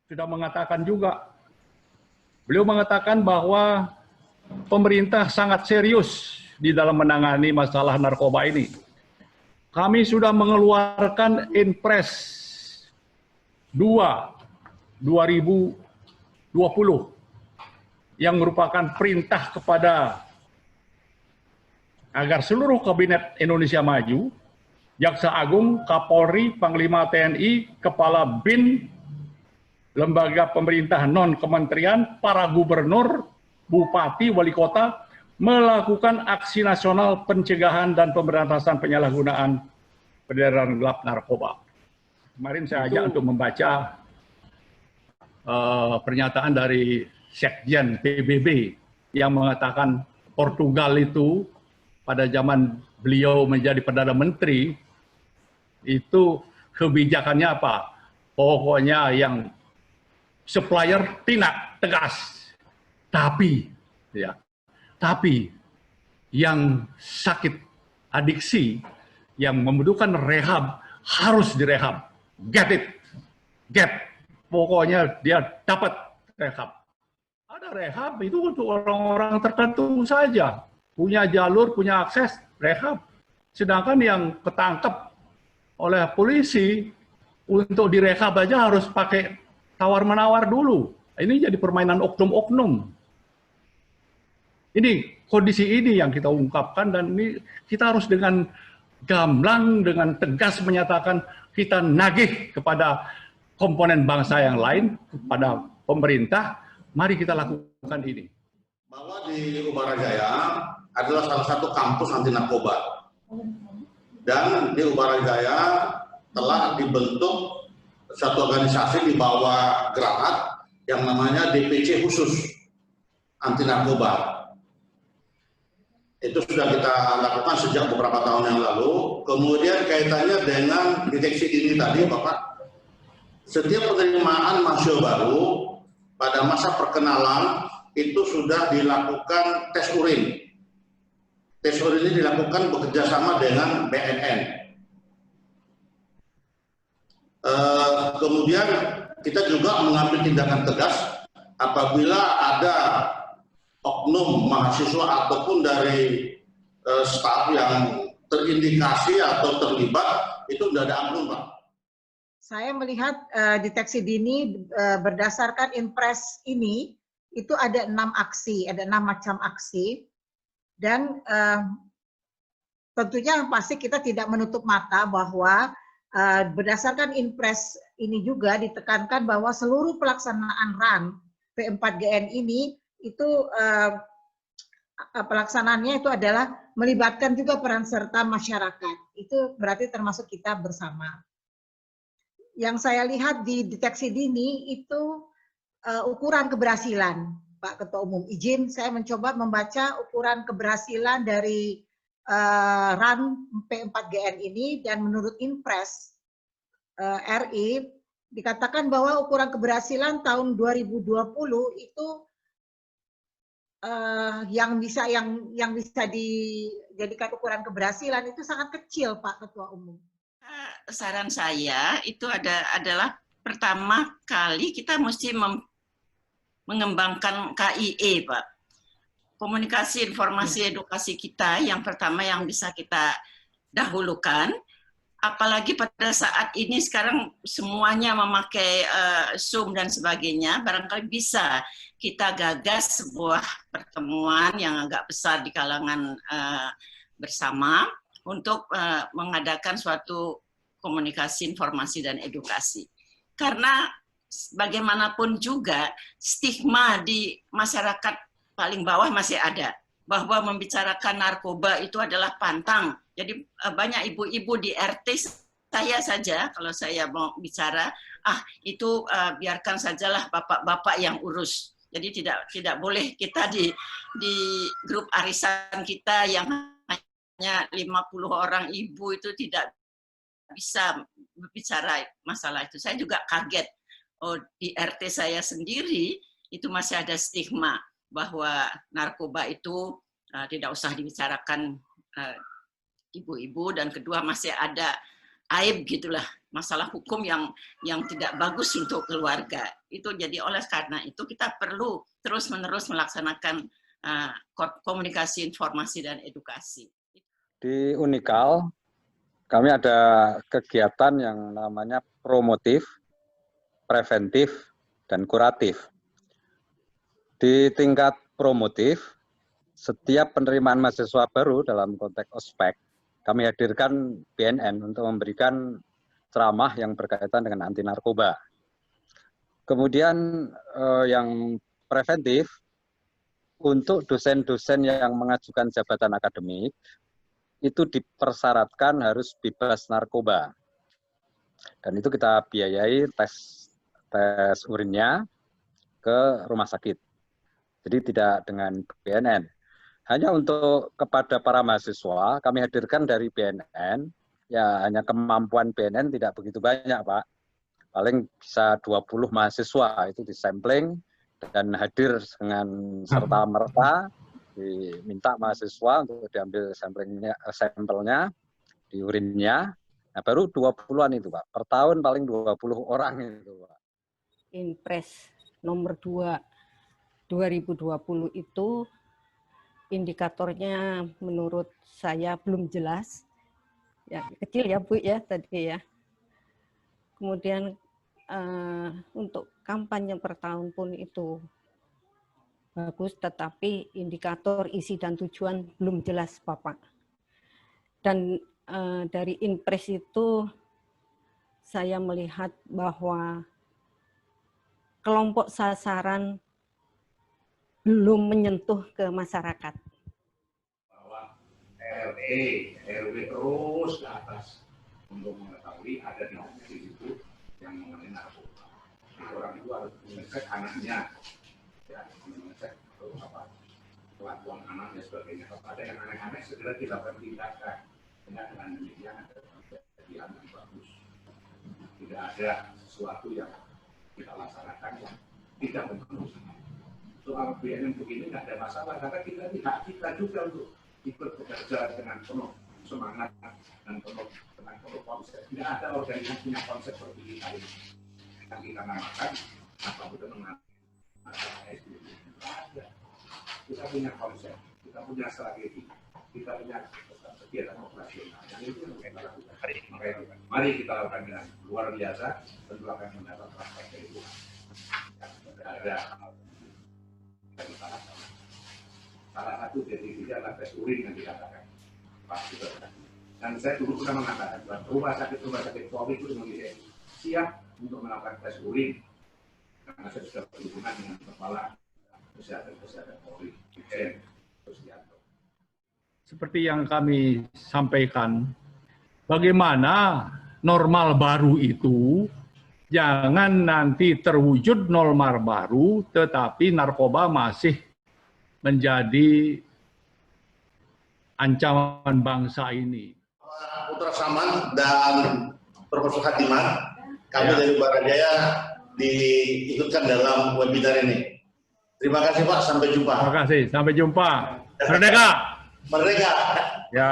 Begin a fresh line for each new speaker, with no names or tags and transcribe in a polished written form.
sudah mengatakan juga. Beliau mengatakan bahwa pemerintah sangat serius di dalam menangani masalah narkoba ini. Kami sudah mengeluarkan Inpres 2/2020 yang merupakan perintah kepada agar seluruh Kabinet Indonesia Maju, Jaksa Agung, Kapolri, Panglima TNI, Kepala BIN, lembaga pemerintah non-kementerian, para gubernur, bupati, wali kota, melakukan aksi nasional pencegahan dan pemberantasan penyalahgunaan peredaran gelap narkoba. Kemarin saya ajak untuk membaca pernyataan dari Sekjen PBB yang mengatakan Portugal itu pada zaman beliau menjadi Perdana Menteri itu kebijakannya apa? Pokoknya yang supplier tindak tegas, tapi yang sakit adiksi, yang membutuhkan rehab harus direhab, pokoknya dia dapat rehab. Ada rehab itu untuk orang-orang tertentu saja, punya jalur, punya akses rehab. Sedangkan yang ketangkep oleh polisi untuk direhab aja harus pakai tawar-menawar dulu. Ini jadi permainan oknum-oknum. Ini kondisi ini yang kita ungkapkan, dan ini kita harus dengan gamblang, dengan tegas menyatakan kita nagih kepada komponen bangsa yang lain, kepada pemerintah, mari kita lakukan ini.
Bahwa di Ubarajaya adalah salah satu kampus anti narkoba. Dan di Ubarajaya telah dibentuk satu organisasi di bawah Gerahat yang namanya DPC khusus anti narkoba. Itu sudah kita lakukan sejak beberapa tahun yang lalu. Kemudian kaitannya dengan deteksi dini tadi, Bapak, setiap penerimaan mahasiswa baru pada masa perkenalan itu sudah dilakukan tes urin. Tes urin ini dilakukan bekerjasama dengan BNN. Kemudian kita juga mengambil tindakan tegas apabila ada oknum mahasiswa ataupun dari staf yang terindikasi atau terlibat, itu tidak ada ampun, Pak.
Saya melihat deteksi dini berdasarkan Inpres ini, itu ada 6 aksi, ada 6 macam aksi. Dan tentunya pasti kita tidak menutup mata bahwa berdasarkan Inpres ini juga ditekankan bahwa seluruh pelaksanaan RAN P4GN ini itu pelaksanaannya itu adalah melibatkan juga peran serta masyarakat. Itu berarti termasuk kita bersama. Yang saya lihat di deteksi dini itu ukuran keberhasilan, Pak Ketua Umum. Izin saya mencoba membaca ukuran keberhasilan dari RAN P4GN ini, dan menurut Inpres RI dikatakan bahwa ukuran keberhasilan tahun 2020 itu yang bisa dijadikan ukuran keberhasilan itu sangat kecil, Pak Ketua Umum.
Saran saya itu adalah pertama kali kita mesti mengembangkan KIE, Pak. Komunikasi, informasi, edukasi kita yang pertama yang bisa kita dahulukan. Apalagi pada saat ini sekarang semuanya memakai Zoom dan sebagainya, barangkali bisa kita gagas sebuah pertemuan yang agak besar di kalangan bersama untuk mengadakan suatu komunikasi, informasi, dan edukasi. Karena bagaimanapun juga stigma di masyarakat paling bawah masih ada, bahwa membicarakan narkoba itu adalah pantang. Jadi banyak ibu-ibu di RT saya saja, kalau saya mau bicara, itu biarkan sajalah bapak-bapak yang urus. Jadi tidak boleh kita di grup arisan kita yang hanya 50 orang ibu itu tidak bisa berbicara masalah itu. Saya juga kaget, di RT saya sendiri itu masih ada stigma bahwa narkoba itu tidak usah dibicarakan ibu-ibu, dan kedua masih ada aib gitulah, masalah hukum yang tidak bagus untuk keluarga. Itu jadi oleh karena itu kita perlu terus-menerus melaksanakan komunikasi, informasi, dan edukasi.
Di Unikal, kami ada kegiatan yang namanya promotif, preventif, dan kuratif. Di tingkat promotif, setiap penerimaan mahasiswa baru dalam konteks ospek, kami hadirkan BNN untuk memberikan ceramah yang berkaitan dengan anti narkoba. Kemudian yang preventif, untuk dosen-dosen yang mengajukan jabatan akademik, itu dipersyaratkan harus bebas narkoba. Dan itu kita biayai tes urinnya ke rumah sakit. Jadi tidak dengan BNN. Hanya untuk kepada para mahasiswa, kami hadirkan dari BNN, ya hanya kemampuan BNN tidak begitu banyak, Pak. Paling bisa 20 mahasiswa, itu disampling dan hadir dengan serta-merta, diminta mahasiswa untuk diambil sampelnya, di urinnya, nah baru 20-an itu, Pak. Per tahun paling 20 orang itu, Pak.
Inpres nomor 2 2020 itu indikatornya menurut saya belum jelas. Ya, kecil ya Bu ya tadi ya. Kemudian untuk kampanye per tahun pun itu bagus, tetapi indikator isi dan tujuan belum jelas Bapak. Dan dari Inpres itu saya melihat bahwa kelompok sasaran belum menyentuh ke masyarakat.
Bahwa RT, RW terus ke atas untuk mengetahui ada di situ yang mengenai narkoba. Orang itu harus mengecek anaknya, ya, mengecek kelakuan anaknya sebagainya. Kalau ada yang aneh-aneh segera dilakukan tindakan. Dengan demikian ada kejadian yang bagus. Tidak ada sesuatu yang kita laksanakan yang tidak benar. Soal BNN begini nggak ada masalah, karena kita juga untuk ikut bekerja dengan penuh semangat dan dengan penuh konsep. Tidak ada organisasi punya konsep seperti kita ini. Yang kita namakan apa betul mengenai SDG. Kita punya konsep, kita punya strategi, kita punya kegiatan operasional. Yang itu yang kita lakukan. Mari kita lakukan dengan luar biasa, tentu akan mendapat praktek dari Tuhan. Tidak ada salah satu definisinya adalah tes urin yang dikatakan Pak Gubernur. Dan saya dulu pernah mengatakan bahwa rumah sakit Polri itu Indonesia siap untuk melakukan tes urin karena saya sudah berhubungan dengan kepala kesehatan Polri.
Seperti yang kami sampaikan, bagaimana normal baru itu jangan nanti terwujud normal baru, tetapi narkoba masih menjadi ancaman bangsa ini.
Putra Saman dan Profesor Hatiman, kami dari Barajaya diikutkan dalam webinar ini. Terima kasih Pak, sampai jumpa.
Terima kasih, sampai jumpa. Merdeka!
Merdeka!
Ya.